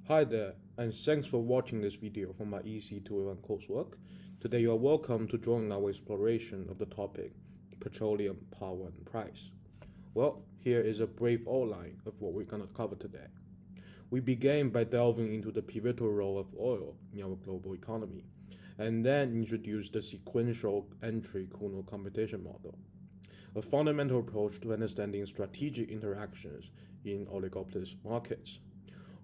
Hi there, and thanks for watching this video from my EC2A1 coursework. Today you are welcome to join our exploration of the topic petroleum, power, and price. Well, here is a brief outline of what we're going to cover today. We began by delving into the pivotal role of oil in our global economy, and then introduced the sequential entry Kuno competition model, a fundamental approach to understanding strategic interactions in oligopolist markets.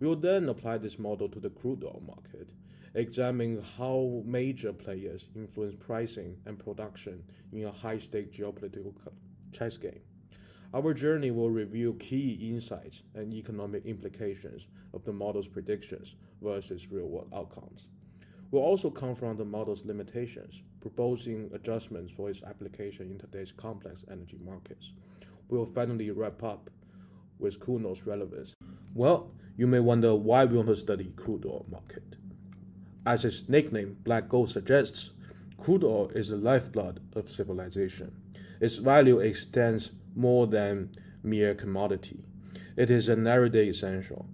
We will then apply this model to the crude oil market, examining how major players influence pricing and production in a high-stake geopolitical chess game. Our journey will reveal key insights and economic implications of the model's predictions versus real-world outcomes. We'll also confront the model's limitations, proposing adjustments for its application in today's complex energy markets. We'll finally wrap up with Kuno's relevance. Well, you may wonder why we want to study crude oil market. As its nickname, Black Gold, suggests, crude oil is the lifeblood of civilization. Its value extends more than mere commodity. It is an everyday essential.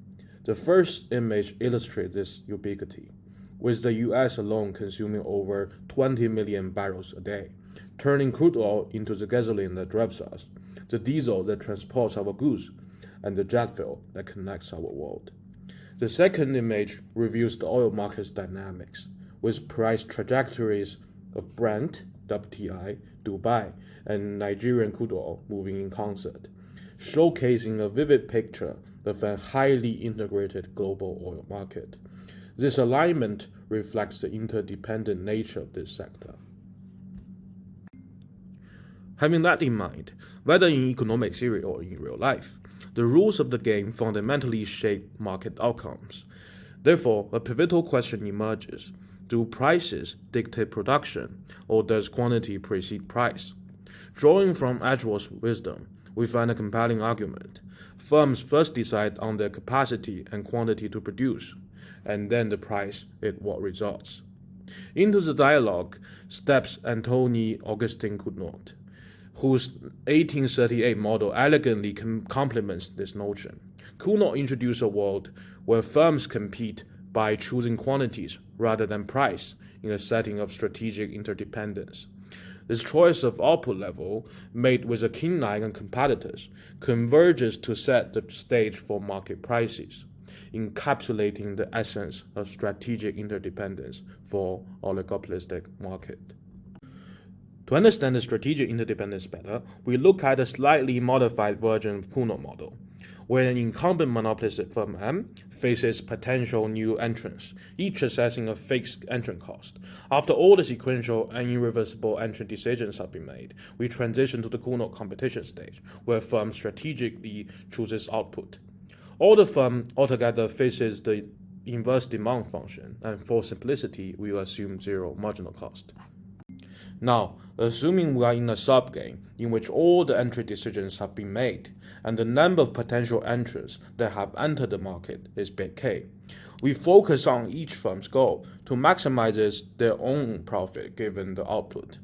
The first image illustrates this ubiquity, with the US alone consuming over 20 million barrels a day, turning crude oil into the gasoline that drives us, the diesel that transports our goods, and the jet fuel that connects our world. The second image reveals the oil market's dynamics, with price trajectories of Brent, WTI, Dubai, and Nigerian crude oil moving in concert, showcasing a vivid picture of a highly integrated global oil market. This alignment reflects the interdependent nature of this sector. Having that in mind, whether in economic theory or in real life, the rules of the game fundamentally shape market outcomes. Therefore, a pivotal question emerges: do prices dictate production, or does quantity precede price? Drawing from Edgeworth's wisdom, we find a compelling argument. Firms first decide on their capacity and quantity to produce, and then the price is what results. Into the dialogue steps Anthony Augustin Cournot, whose 1838 model elegantly complements this notion. Cournot introduced a world where firms compete by choosing quantities rather than price in a setting of strategic interdependence. This choice of output level, made with a keen eye on competitors, converges to set the stage for market prices, encapsulating the essence of strategic interdependence for oligopolistic market. To understand the strategic interdependence better, we look at a slightly modified version of Cournot model, where an incumbent monopolistic firm M faces potential new entrants, each assessing a fixed entrant cost. After all the sequential and irreversible entrant decisions have been made, we transition to the Cournot competition stage, where a firm strategically chooses output. All the firm altogether faces the inverse demand function, and for simplicity, we will assume zero marginal cost. Now, assuming we are in a subgame in which all the entry decisions have been made, and the number of potential entrants that have entered the market is big K, we focus on each firm's goal to maximize their own profit given the output.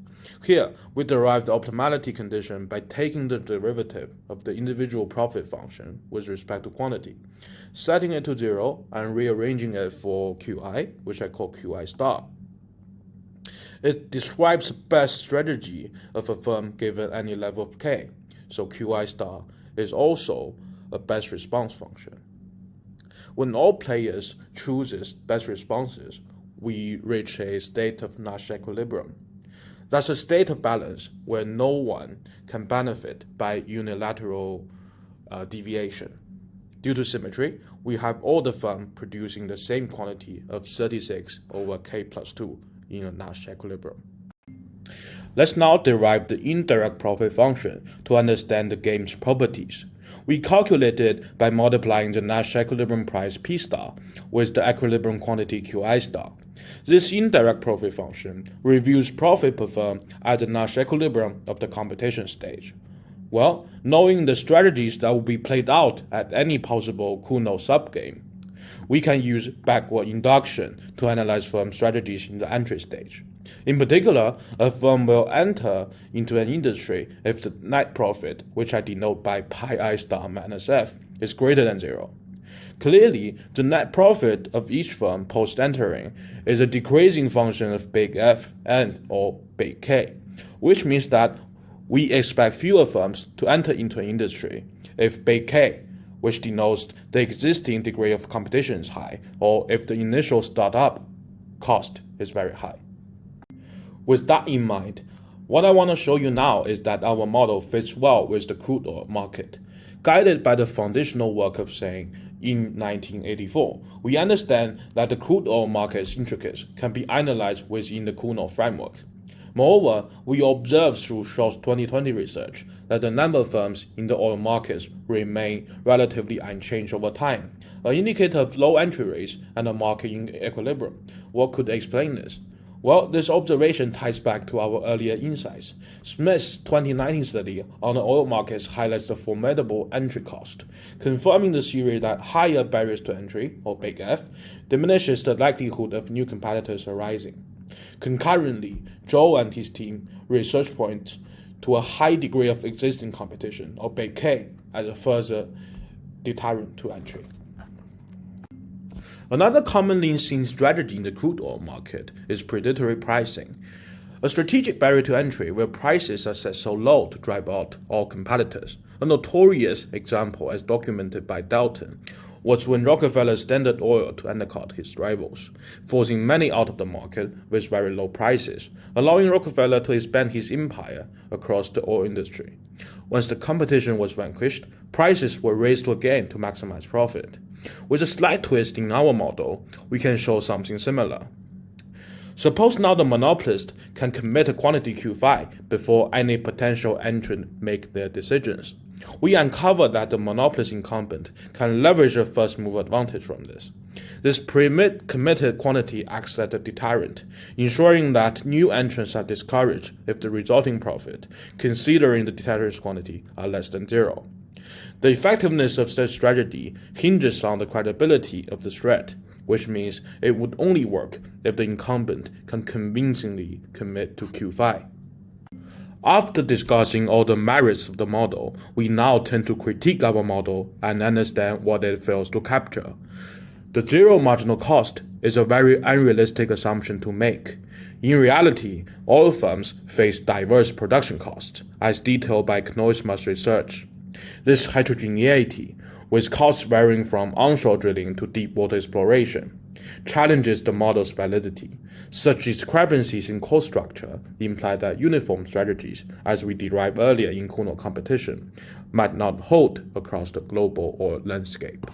Here, we derive the optimality condition by taking the derivative of the individual profit function with respect to quantity, setting it to zero and rearranging it for Qi, which I call Qi star. It describes the best strategy of a firm given any level of K, so Qi star is also a best response function. When all players chooses best responses, we reach a state of Nash equilibrium. That's a state of balance where no one can benefit by unilateral deviation. Due to symmetry, we have all the firms producing the same quantity of 36 over K plus 2 in a Nash equilibrium. Let's now derive the indirect profit function to understand the game's properties. We calculate it by multiplying the Nash equilibrium price P star with the equilibrium quantity Qi star. This indirect profit function reveals profit per firm at the Nash equilibrium of the competition stage. Well, knowing the strategies that will be played out at any possible Cournot subgame, we can use backward induction to analyze firm strategies in the entry stage. In particular, a firm will enter into an industry if the net profit, which I denote by pi I star minus f, is greater than zero. Clearly, the net profit of each firm post-entering is a decreasing function of big F and or big K, which means that we expect fewer firms to enter into an industry if big K, which denotes the existing degree of competition, is high, or if the initial startup cost is very high. With that in mind, what I want to show you now is that our model fits well with the crude oil market. Guided by the foundational work of saying in 1984, we understand that the crude oil market's intricacies can be analyzed within the Kuno framework. Moreover, we observe through Shaw's 2020 research that the number of firms in the oil markets remain relatively unchanged over time, an indicator of low entry rates and a market in equilibrium. What could explain this? Well, this observation ties back to our earlier insights. Smith's 2019 study on the oil markets highlights the formidable entry cost, confirming the theory that higher barriers to entry, or big F, diminishes the likelihood of new competitors arising. Concurrently, Zou and his team research points to a high degree of existing competition, or big K, as a further deterrent to entry. Another commonly seen strategy in the crude oil market is predatory pricing, a strategic barrier to entry where prices are set so low to drive out all competitors. A notorious example, as documented by Dalton, was when Rockefeller Standard Oil to undercut his rivals, forcing many out of the market with very low prices, allowing Rockefeller to expand his empire across the oil industry. Once the competition was vanquished, prices were raised again to maximize profit. With a slight twist in our model, we can show something similar. Suppose now the monopolist can commit a quantity Q5 before any potential entrant make their decisions. We uncover that the monopolist incumbent can leverage a first mover advantage from this. This pre-committed quantity acts as a deterrent, ensuring that new entrants are discouraged if the resulting profit, considering the deterrence quantity, are less than zero. The effectiveness of such strategy hinges on the credibility of the threat, which means it would only work if the incumbent can convincingly commit to Q5. After discussing all the merits of the model, we now turn to critique our model and understand what it fails to capture. The zero marginal cost is a very unrealistic assumption to make. In reality, oil firms face diverse production costs, as detailed by Coursework's research. This heterogeneity, with costs varying from onshore drilling to deep water exploration, challenges the model's validity. Such discrepancies in cost structure imply that uniform strategies, as we derived earlier in Kuno competition, might not hold across the global oil landscape.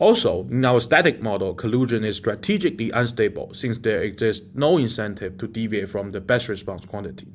Also, in our static model, collusion is strategically unstable since there exists no incentive to deviate from the best response quantity.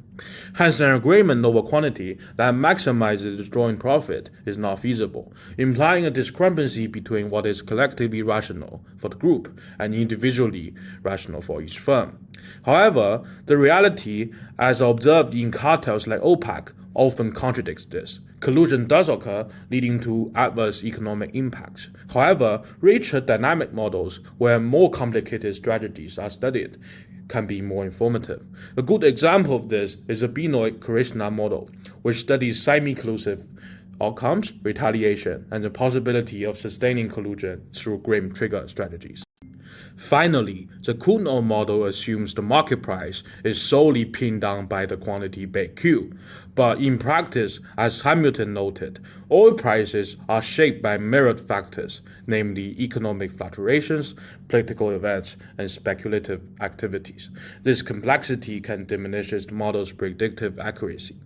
Hence, an agreement over quantity that maximizes the drawing profit is not feasible, implying a discrepancy between what is collectively rational for the group and individually rational for each firm. However, the reality, as observed in cartels like OPEC, often contradicts this. Collusion does occur, leading to adverse economic impacts. However, richer dynamic models, where more complicated strategies are studied, can be more informative. A good example of this is the Benoit-Krishna model, which studies semi-collusive outcomes, retaliation, and the possibility of sustaining collusion through grim trigger strategies. Finally, the Kuno model assumes the market price is solely pinned down by the quantity big Q. But in practice, as Hamilton noted, oil prices are shaped by mirrored factors, namely economic fluctuations, political events, and speculative activities. This complexity can diminish the model's predictive accuracy.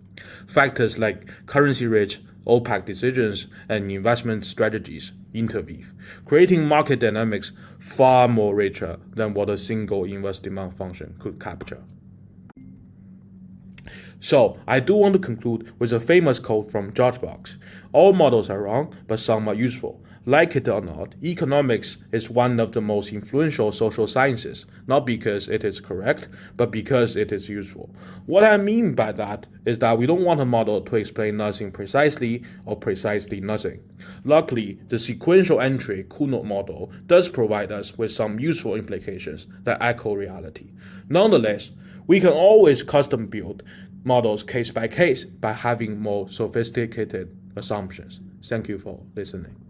Factors like currency rate, OPEC decisions, and investment strategies interweave, creating market dynamics far more richer than what a single inverse demand function could capture. So, I do want to conclude with a famous quote from George Box. All models are wrong, but some are useful. Like it or not, economics is one of the most influential social sciences, not because it is correct, but because it is useful. What I mean by that is that we don't want a model to explain nothing precisely or precisely nothing. Luckily, the sequential entry Kuno model does provide us with some useful implications that echo reality. Nonetheless, we can always custom build models case by case by having more sophisticated assumptions. Thank you for listening.